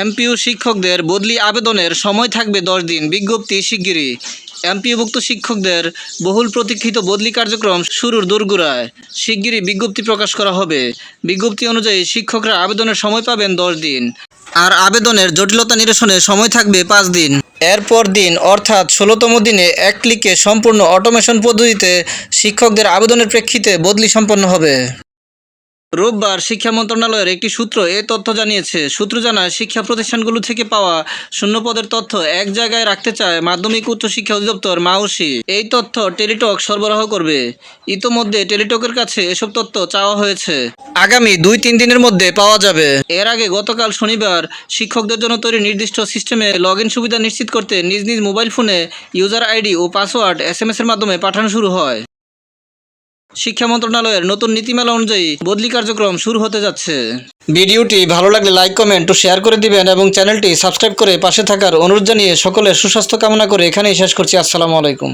MPO শিক্ষকদের বদলি আবেদনের সময় থাকবে 10 দিন, বিজ্ঞপ্তি শিগগিরই। এমপিওভুক্ত শিক্ষকদের বহুল প্রতীক্ষিত বদলি কার্যক্রম শুরুর দোরগোড়ায়, শিগগিরই বিজ্ঞপ্তি প্রকাশ করা হবে। বিজ্ঞপ্তি অনুযায়ী শিক্ষকরা আবেদনের সময় পাবেন 10 দিন, আর আবেদনের জটিলতা নিরসনে সময় থাকবে 5 দিন। এরপর দিন অর্থাৎ 16তম দিনে এক ক্লিকে সম্পূর্ণ অটোমেশন পদ্ধতিতে শিক্ষকদের আবেদনের প্রেক্ষিতে বদলি সম্পন্ন হবে। রোববার শিক্ষা মন্ত্রণালয়ের একটি সূত্র এ তথ্য জানিয়েছে। সূত্র জানায়, শিক্ষা প্রতিষ্ঠানগুলো থেকে পাওয়া শূন্য পদের তথ্য এক জায়গায় রাখতে চায় মাধ্যমিক উচ্চ শিক্ষা অধিদপ্তর মাউসি। এই তথ্য টেলিটক সরবরাহ করবে। ইতোমধ্যে টেলিটকের কাছে এসব তথ্য চাওয়া হয়েছে। আগামী 2-3 দিনের মধ্যে পাওয়া যাবে। এর আগে গতকাল শনিবার শিক্ষকদের জন্য তৈরি নির্দিষ্ট সিস্টেমে লগইন সুবিধা নিশ্চিত করতে নিজ নিজ মোবাইল ফোনে ইউজার আইডি ও পাসওয়ার্ড SMS-এর মাধ্যমে পাঠানো শুরু হয়। শিক্ষা মন্ত্রণালয়ের নতুন নীতিমালা অনুযায়ী বদলি কার্যক্রম শুরু হতে যাচ্ছে। ভিডিওটি ভালো লাগলে লাইক, কমেন্ট ও শেয়ার করে দিবেন এবং চ্যানেলটি সাবস্ক্রাইব করে পাশে থাকার অনুরোধ জানিয়ে সকলের সুস্বাস্থ্য কামনা করে এখানেই শেষ করছি। আসসালামু আলাইকুম।